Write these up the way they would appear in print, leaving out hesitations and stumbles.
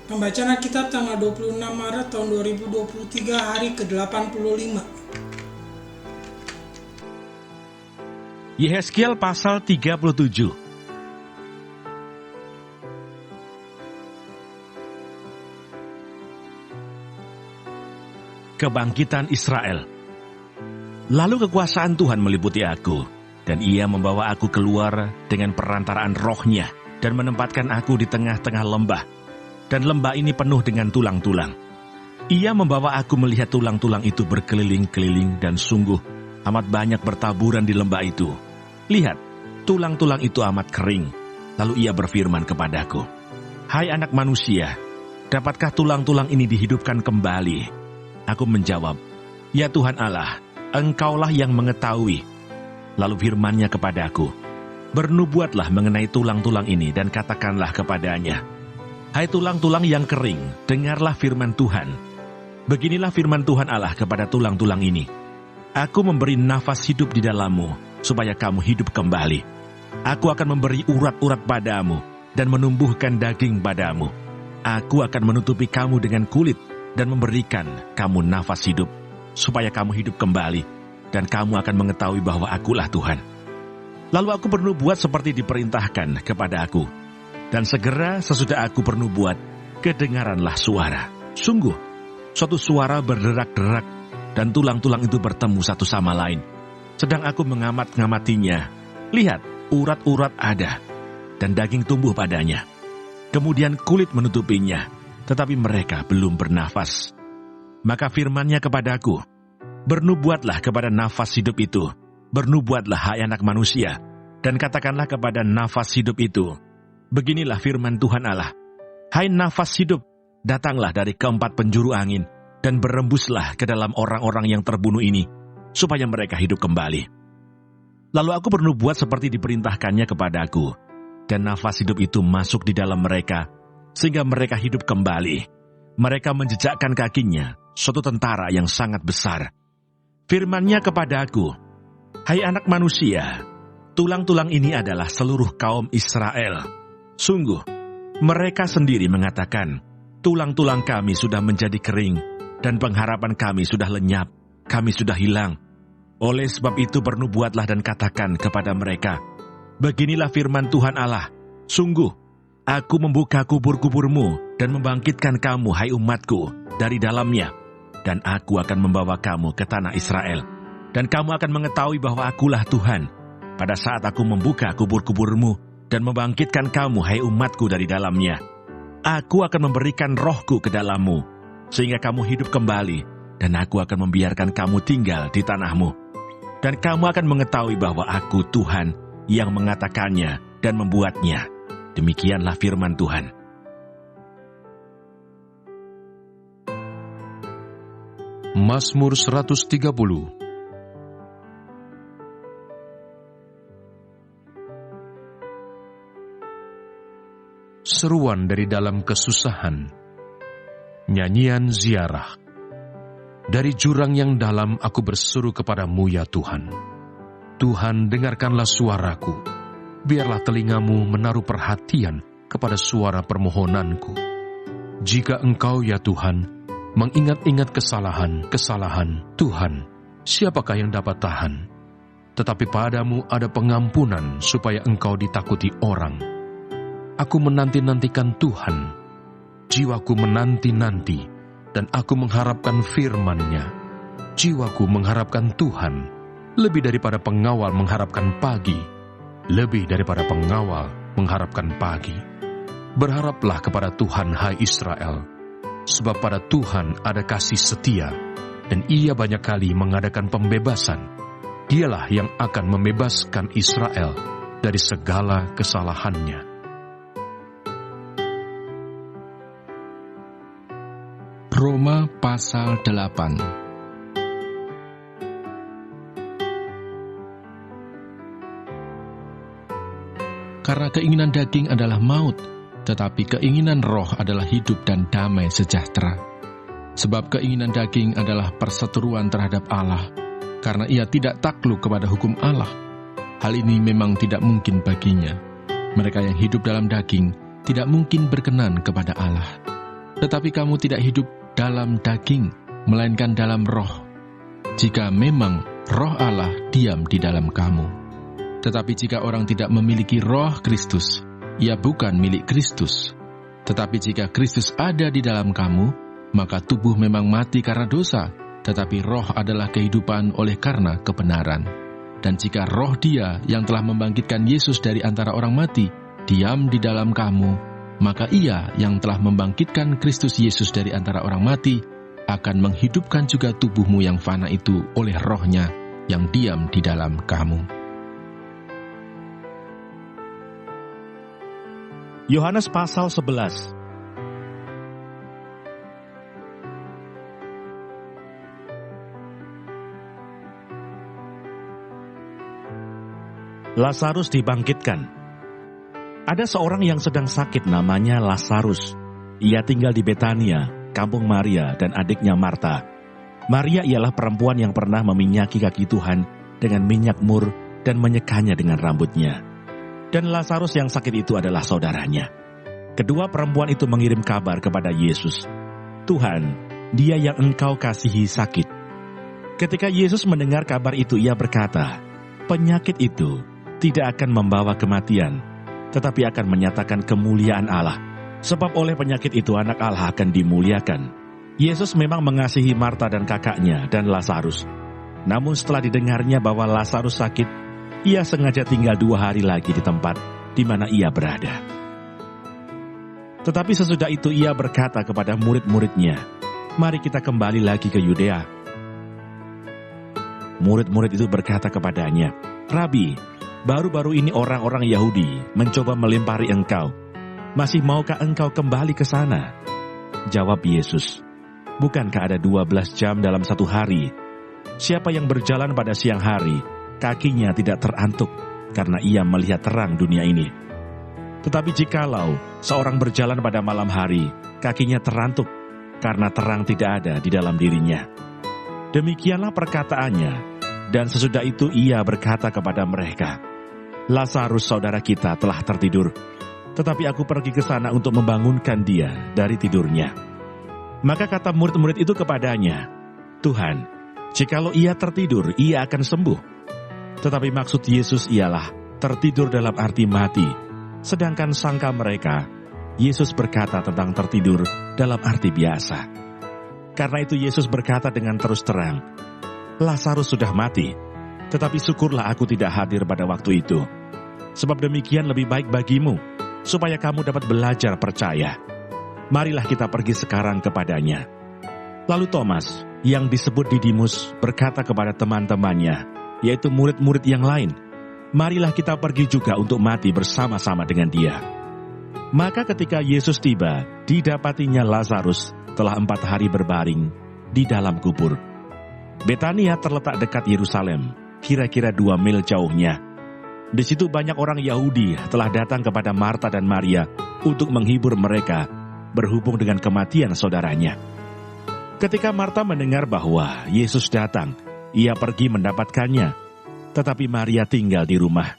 Pembacaan Alkitab tanggal 26 Maret tahun 2023, hari ke-85. Yehezkiel pasal 37. Kebangkitan Israel. Lalu kekuasaan Tuhan meliputi aku, dan Ia membawa aku keluar dengan perantaraan Roh-Nya dan menempatkan aku di tengah-tengah lembah, dan lembah ini penuh dengan tulang-tulang. Ia membawa aku melihat tulang-tulang itu berkeliling-keliling, dan sungguh amat banyak bertaburan di lembah itu. Lihat, tulang-tulang itu amat kering. Lalu Ia berfirman kepadaku, "Hai anak manusia, dapatkah tulang-tulang ini dihidupkan kembali?" Aku menjawab, "Ya Tuhan Allah, Engkaulah yang mengetahui." Lalu firman-Nya kepadaku, "Bernubuatlah mengenai tulang-tulang ini dan katakanlah kepadanya, hai tulang-tulang yang kering, dengarlah firman Tuhan. Beginilah firman Tuhan Allah kepada tulang-tulang ini. Aku memberi nafas hidup di dalammu, supaya kamu hidup kembali. Aku akan memberi urat-urat padamu, dan menumbuhkan daging padamu. Aku akan menutupi kamu dengan kulit, dan memberikan kamu nafas hidup, supaya kamu hidup kembali, dan kamu akan mengetahui bahwa Akulah Tuhan." Lalu aku bernubuat seperti diperintahkan kepada aku. Dan segera sesudah aku bernubuat, kedengaranlah suara. Sungguh, suatu suara berderak-derak, dan tulang-tulang itu bertemu satu sama lain. Sedang aku mengamat-ngamatinya, lihat, urat-urat ada, dan daging tumbuh padanya. Kemudian kulit menutupinya, tetapi mereka belum bernafas. Maka firman-Nya kepadaku, "Bernubuatlah kepada nafas hidup itu, bernubuatlah hai anak manusia, dan katakanlah kepada nafas hidup itu, beginilah firman Tuhan Allah, hai nafas hidup, datanglah dari keempat penjuru angin, dan berembuslah ke dalam orang-orang yang terbunuh ini, supaya mereka hidup kembali." Lalu aku bernubuat seperti diperintahkannya kepadaku, dan nafas hidup itu masuk di dalam mereka, sehingga mereka hidup kembali. Mereka menjejakkan kakinya, suatu tentara yang sangat besar. Firman-Nya kepadaku, "Hai anak manusia, tulang-tulang ini adalah seluruh kaum Israel. Sungguh, mereka sendiri mengatakan, tulang-tulang kami sudah menjadi kering, dan pengharapan kami sudah lenyap, kami sudah hilang. Oleh sebab itu bernubuatlah dan katakan kepada mereka, beginilah firman Tuhan Allah, sungguh, Aku membuka kubur-kuburmu dan membangkitkan kamu, hai umatku, dari dalamnya. Dan aku akan membawa kamu ke tanah Israel. Dan kamu akan mengetahui bahwa Akulah Tuhan, pada saat aku membuka kubur-kuburmu dan membangkitkan kamu, hai umatku, dari dalamnya. Aku akan memberikan Roh-Ku ke dalammu, sehingga kamu hidup kembali, dan aku akan membiarkan kamu tinggal di tanahmu. Dan kamu akan mengetahui bahwa Aku Tuhan yang mengatakannya dan membuatnya. Demikianlah firman Tuhan. Mazmur 130. Seruan dari dalam kesusahan. Nyanyian ziarah. Dari jurang yang dalam aku berseru kepadamu, ya Tuhan. Tuhan, dengarkanlah suaraku. Biarlah telingamu menaruh perhatian kepada suara permohonanku. Jika Engkau, ya Tuhan, mengingat-ingat kesalahan Tuhan, siapakah yang dapat tahan? Tetapi padamu ada pengampunan supaya Engkau ditakuti orang. Aku menanti-nantikan Tuhan. Jiwaku menanti-nanti, dan aku mengharapkan firman-Nya. Jiwaku mengharapkan Tuhan, lebih daripada pengawal mengharapkan pagi. Lebih daripada pengawal mengharapkan pagi. Berharaplah kepada Tuhan, hai Israel, sebab pada Tuhan ada kasih setia, dan Ia banyak kali mengadakan pembebasan. Dialah yang akan membebaskan Israel dari segala kesalahannya. Roma pasal 8. Karena keinginan daging adalah maut, tetapi keinginan roh adalah hidup dan damai sejahtera. Sebab keinginan daging adalah perseteruan terhadap Allah, karena ia tidak takluk kepada hukum Allah. Hal ini memang tidak mungkin baginya. Mereka yang hidup dalam daging tidak mungkin berkenan kepada Allah. tetapi kamu tidak hidup dalam daging, melainkan dalam roh. Jika memang roh Allah diam di dalam kamu. Tetapi jika orang tidak memiliki roh Kristus, ia bukan milik Kristus. Tetapi jika Kristus ada di dalam kamu, maka tubuh memang mati karena dosa, tetapi roh adalah kehidupan oleh karena kebenaran. Dan jika roh Dia yang telah membangkitkan Yesus dari antara orang mati diam di dalam kamu, maka Ia yang telah membangkitkan Kristus Yesus dari antara orang mati akan menghidupkan juga tubuhmu yang fana itu oleh roh-Nya yang diam di dalam kamu. Yohanes pasal 11. Lazarus dibangkitkan. Ada seorang yang sedang sakit namanya Lazarus. Ia tinggal di Betania, kampung Maria dan adiknya Marta. Maria ialah perempuan yang pernah meminyaki kaki Tuhan dengan minyak mur dan menyekanya dengan rambutnya. Dan Lazarus yang sakit itu adalah saudaranya. Kedua perempuan itu mengirim kabar kepada Yesus, "Tuhan, dia yang Engkau kasihi sakit." Ketika Yesus mendengar kabar itu, ia berkata, "Penyakit itu tidak akan membawa kematian, tetapi akan menyatakan kemuliaan Allah. Sebab oleh penyakit itu anak Allah akan dimuliakan." Yesus memang mengasihi Marta dan kakaknya dan Lazarus. Namun setelah didengarnya bahwa Lazarus sakit, ia sengaja tinggal 2 hari lagi di tempat di mana ia berada. Tetapi sesudah itu ia berkata kepada murid-muridnya, "Mari kita kembali lagi ke Yudea." Murid-murid itu berkata kepadanya, "Rabi, baru-baru ini orang-orang Yahudi mencoba melempari Engkau. Masih maukah Engkau kembali ke sana?" Jawab Yesus, "Bukankah ada 12 jam dalam satu hari? Siapa yang berjalan pada siang hari, kakinya tidak terantuk, karena ia melihat terang dunia ini. Tetapi jikalau seorang berjalan pada malam hari, kakinya terantuk, karena terang tidak ada di dalam dirinya." Demikianlah perkataannya, dan sesudah itu ia berkata kepada mereka, "Lazarus saudara kita telah tertidur, tetapi aku pergi ke sana untuk membangunkan dia dari tidurnya." Maka kata murid-murid itu kepadanya, "Tuhan, jikalau ia tertidur, ia akan sembuh." Tetapi maksud Yesus ialah tertidur dalam arti mati, sedangkan sangka mereka, Yesus berkata tentang tertidur dalam arti biasa. Karena itu Yesus berkata dengan terus terang, "Lazarus sudah mati, tetapi syukurlah aku tidak hadir pada waktu itu. Sebab demikian lebih baik bagimu, supaya kamu dapat belajar percaya. Marilah kita pergi sekarang kepadanya." Lalu Thomas, yang disebut Didimus, berkata kepada teman-temannya, yaitu murid-murid yang lain, "Marilah kita pergi juga untuk mati bersama-sama dengan dia." Maka ketika Yesus tiba, didapatinya Lazarus telah 4 hari berbaring di dalam kubur. Betania terletak dekat Yerusalem, kira-kira 2 mil jauhnya. Di situ banyak orang Yahudi telah datang kepada Marta dan Maria untuk menghibur mereka berhubung dengan kematian saudaranya. Ketika Marta mendengar bahwa Yesus datang, ia pergi mendapatkannya, tetapi Maria tinggal di rumah.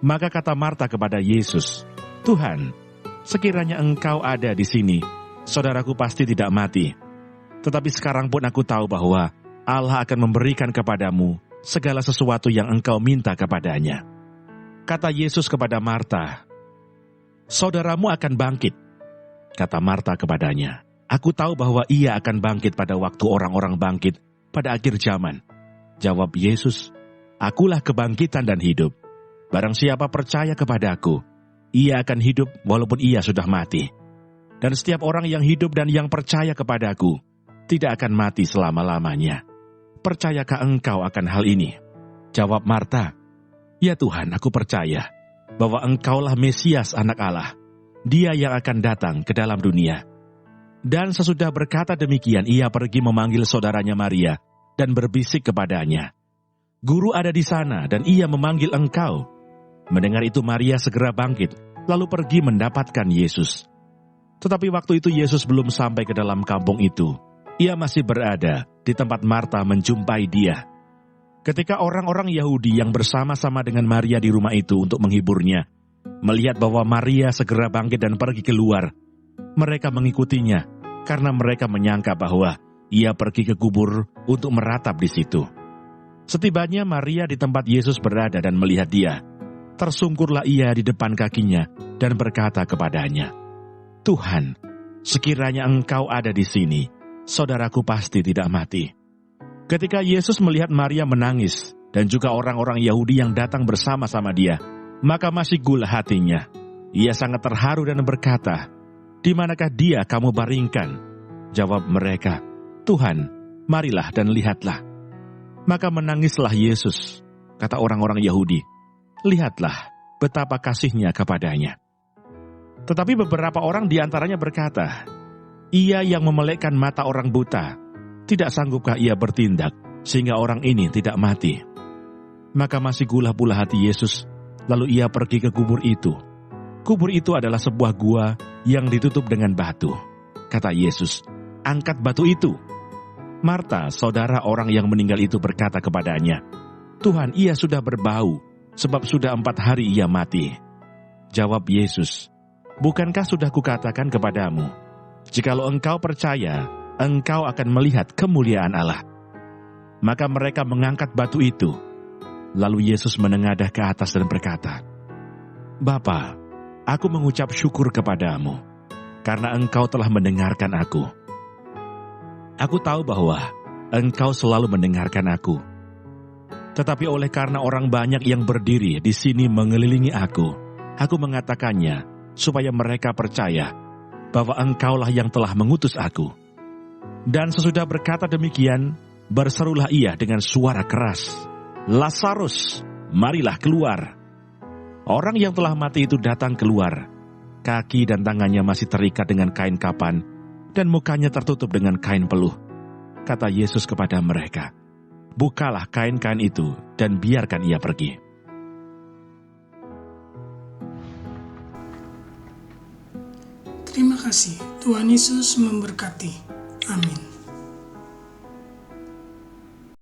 Maka kata Marta kepada Yesus, "Tuhan, sekiranya Engkau ada di sini, saudaraku pasti tidak mati. Tetapi sekarang pun aku tahu bahwa Allah akan memberikan kepadamu segala sesuatu yang engkau minta kepadanya." Kata Yesus kepada Marta, "Saudaramu akan bangkit." Kata Marta kepadanya, "Aku tahu bahwa ia akan bangkit pada waktu orang-orang bangkit pada akhir zaman." Jawab Yesus, "Akulah kebangkitan dan hidup. Barang siapa percaya kepadaku, ia akan hidup walaupun ia sudah mati. Dan setiap orang yang hidup dan yang percaya kepadaku, tidak akan mati selama-lamanya. Percayakah engkau akan hal ini?" Jawab Marta, "Ya Tuhan, aku percaya bahwa Engkaulah Mesias anak Allah, Dia yang akan datang ke dalam dunia." Dan sesudah berkata demikian, ia pergi memanggil saudaranya Maria dan berbisik kepadanya, "Guru ada di sana dan ia memanggil engkau." Mendengar itu Maria segera bangkit, lalu pergi mendapatkan Yesus. Tetapi waktu itu Yesus belum sampai ke dalam kampung itu. Ia masih berada di tempat Marta menjumpai dia. Ketika orang-orang Yahudi yang bersama-sama dengan Maria di rumah itu untuk menghiburnya, melihat bahwa Maria segera bangkit dan pergi keluar, mereka mengikutinya karena mereka menyangka bahwa ia pergi ke kubur untuk meratap di situ. Setibanya Maria di tempat Yesus berada dan melihat dia, tersungkurlah ia di depan kakinya dan berkata kepadanya, "Tuhan, sekiranya Engkau ada di sini, saudaraku pasti tidak mati." Ketika Yesus melihat Maria menangis dan juga orang-orang Yahudi yang datang bersama-sama dia, maka masih gula hatinya. Ia sangat terharu dan berkata, "Di manakah dia kamu baringkan?" Jawab mereka, "Tuhan, marilah dan lihatlah." Maka menangislah Yesus. Kata orang-orang Yahudi, "Lihatlah betapa kasihnya kepadanya." Tetapi beberapa orang di antaranya berkata, "Ia yang memelekkan mata orang buta, tidak sanggupkah ia bertindak sehingga orang ini tidak mati?" Maka masih gula pula hati Yesus, lalu ia pergi ke kubur itu. Kubur itu adalah sebuah gua yang ditutup dengan batu. Kata Yesus, "Angkat batu itu." Marta, saudara orang yang meninggal itu berkata kepadanya, "Tuhan, ia sudah berbau, sebab sudah 4 hari ia mati." Jawab Yesus, "Bukankah sudah kukatakan kepadamu, jikalau engkau percaya, engkau akan melihat kemuliaan Allah?" Maka mereka mengangkat batu itu. Lalu Yesus menengadah ke atas dan berkata, "Bapa, aku mengucap syukur kepadamu, karena engkau telah mendengarkan aku. Aku tahu bahwa engkau selalu mendengarkan aku. Tetapi oleh karena orang banyak yang berdiri di sini mengelilingi aku mengatakannya supaya mereka percaya bahwa engkaulah yang telah mengutus aku." Dan sesudah berkata demikian, berserulah ia dengan suara keras, "Lazarus, marilah keluar." Orang yang telah mati itu datang keluar. Kaki dan tangannya masih terikat dengan kain kapan, dan mukanya tertutup dengan kain peluh. Kata Yesus kepada mereka, "Bukalah kain-kain itu dan biarkan ia pergi." Terima kasih. Tuhan Yesus memberkati. Amin.